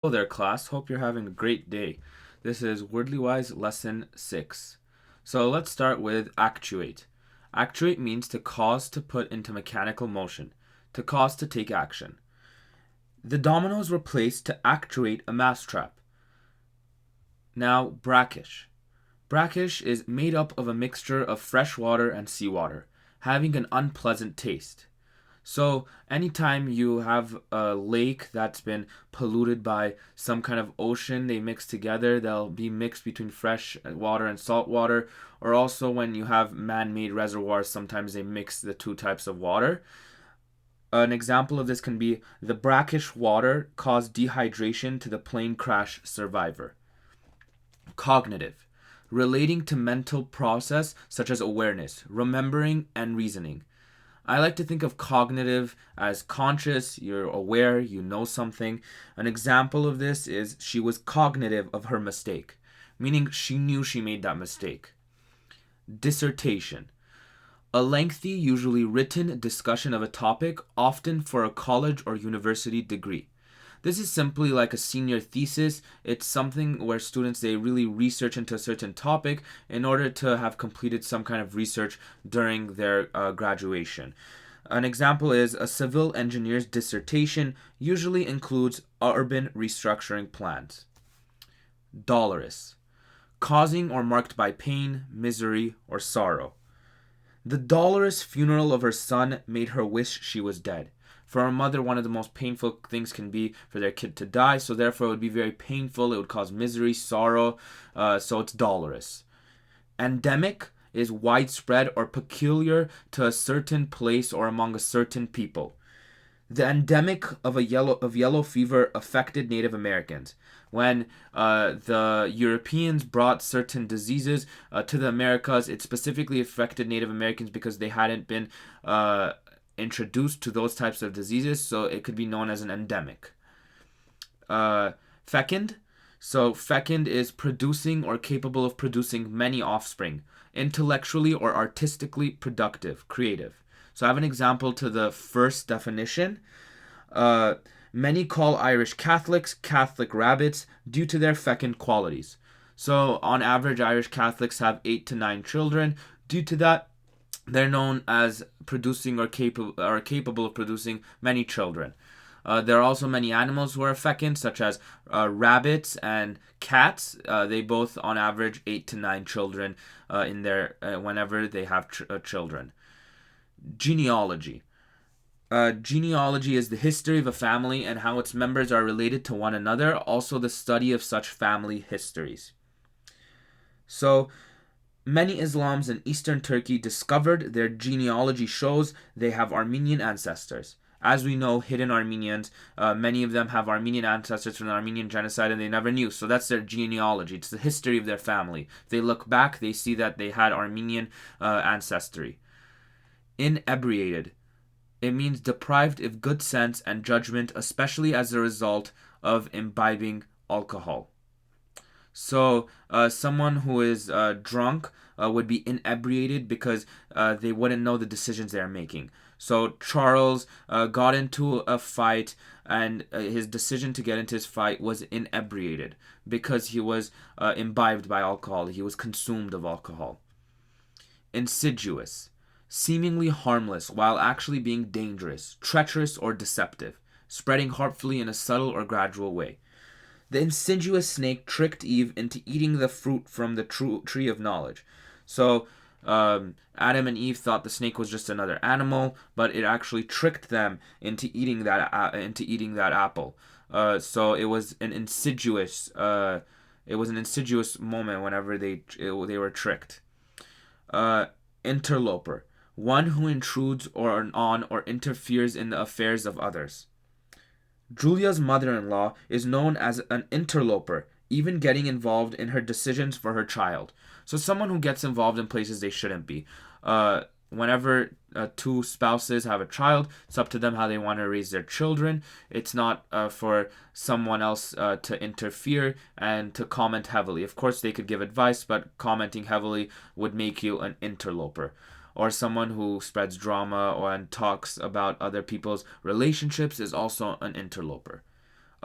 Hello there, class. Hope you're having a great day. This is Wordly Wise Lesson 6. So let's start with actuate. Actuate means to cause to put into mechanical motion, to cause to take action. The dominoes were placed to actuate a mousetrap. Now, brackish. Brackish is made up of a mixture of fresh water and seawater, having an unpleasant taste. So, anytime you have a lake that's been polluted by some kind of ocean, they mix together, they'll be mixed between fresh water and salt water. Or also, when you have man made reservoirs, sometimes they mix the two types of water. An example of this can be the brackish water caused dehydration to the plane crash survivor. Cognitive, relating to mental process such as awareness, remembering, and reasoning. I like to think of cognitive as conscious, you're aware, you know something. An example of this is she was cognitive of her mistake, meaning she knew she made that mistake. Dissertation, a lengthy, usually written discussion of a topic, often for a college or university degree. This is simply like a senior thesis. It's something where students they really research into a certain topic in order to have completed some kind of research during their graduation. An example is a civil engineer's dissertation usually includes urban restructuring plans. Dolorous, causing or marked by pain, misery, or sorrow. The dolorous funeral of her son made her wish she was dead. For a mother, one of the most painful things can be for their kid to die, so therefore it would be very painful. It would cause misery, sorrow, so it's dolorous. Endemic is widespread or peculiar to a certain place or among a certain people. The endemic of yellow fever affected Native Americans. When the Europeans brought certain diseases to the Americas, it specifically affected Native Americans because they hadn't been introduced to those types of diseases, so it could be known as an endemic. Fecund. So fecund is producing or capable of producing many offspring, intellectually or artistically productive, creative. So I have an example to the first definition. Many call Irish Catholics Catholic rabbits due to their fecund qualities. So on average, Irish Catholics have 8 to 9 children. Due to that, they're known as producing or capable of producing many children. There are also many animals who are fecund, such as rabbits and cats. They both, on average, 8 to 9 children in their whenever they have children. Genealogy. Genealogy is the history of a family and how its members are related to one another, also the study of such family histories. So, many Islams in eastern Turkey discovered their genealogy shows they have Armenian ancestors. As we know, hidden Armenians, many of them have Armenian ancestors from the Armenian genocide and they never knew. So that's their genealogy. It's the history of their family. If they look back, they see that they had Armenian ancestry. Inebriated. It means deprived of good sense and judgment, especially as a result of imbibing alcohol. So, someone who is drunk would be inebriated because they wouldn't know the decisions they're making. So, Charles got into a fight, and his decision to get into his fight was inebriated because he was imbibed by alcohol. He was consumed of alcohol. Insidious, seemingly harmless while actually being dangerous, treacherous, or deceptive, spreading harmfully in a subtle or gradual way. The insidious snake tricked Eve into eating the fruit from the tree of knowledge. So Adam and Eve thought the snake was just another animal, but it actually tricked them into eating that apple. So it was an insidious moment whenever they were tricked. Interloper, one who intrudes on or interferes in the affairs of others. Julia's mother-in-law is known as an interloper, even getting involved in her decisions for her child. So someone who gets involved in places they shouldn't be. Whenever two spouses have a child, it's up to them how they want to raise their children. It's not for someone else to interfere and to comment heavily. Of course, they could give advice, but commenting heavily would make you an interloper. Or someone who spreads drama and talks about other people's relationships is also an interloper.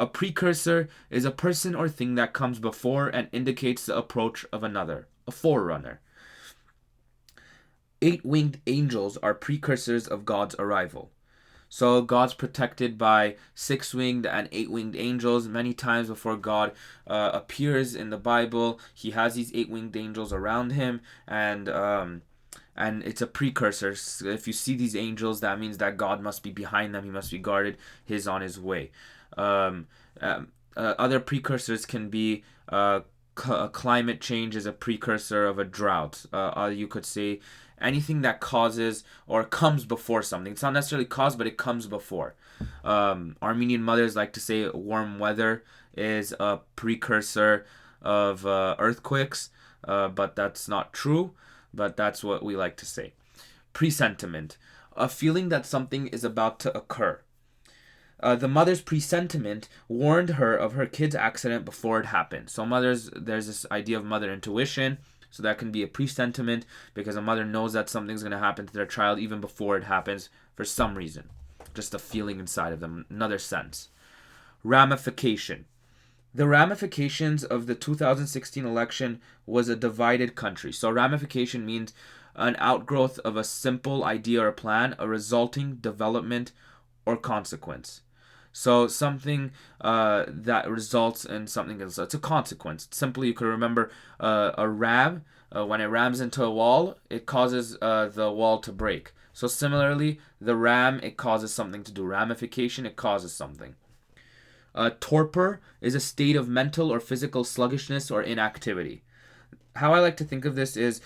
A precursor is a person or thing that comes before and indicates the approach of another, a forerunner. 8-winged angels are precursors of God's arrival. So God's protected by 6-winged and 8-winged angels. Many times before God appears in the Bible, he has these 8-winged angels around him, and it's a precursor. So if you see these angels, that means that God must be behind them. He must be guarded. He's on his way. Other precursors can be climate change is a precursor of a drought. You could say anything that causes or comes before something. It's not necessarily caused, but it comes before. Armenian mothers like to say warm weather is a precursor of earthquakes, but that's not true, but that's what we like to say. Presentiment, a feeling that something is about to occur. The mother's presentiment warned her of her kid's accident before it happened. So there's this idea of mother intuition. So that can be a presentiment because a mother knows that something's going to happen to their child even before it happens for some reason. Just a feeling inside of them, another sense. Ramification. The ramifications of the 2016 election was a divided country. So ramification means an outgrowth of a simple idea or plan, a resulting development or consequence. So something that results in something else. It's a consequence. Simply, you could remember a ram. When it rams into a wall, it causes the wall to break. So similarly, the ram, it causes something to do. Ramification, it causes something. Torpor is a state of mental or physical sluggishness or inactivity. How I like to think of this is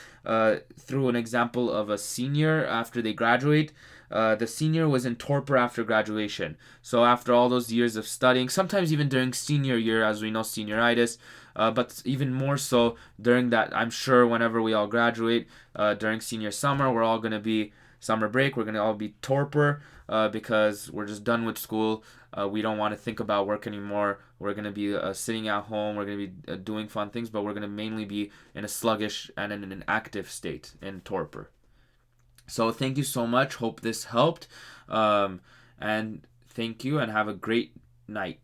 through an example of a senior after they graduate. The senior was in torpor after graduation. So after all those years of studying, sometimes even during senior year, as we know, senioritis, but even more so during that, I'm sure whenever we all graduate, during senior summer, we're all going to be summer break. We're going to all be torpor because we're just done with school. We don't want to think about work anymore. We're going to be sitting at home. We're going to be doing fun things, but we're going to mainly be in a sluggish and in an active state, in torpor. So thank you so much. Hope this helped. And thank you and have a great night.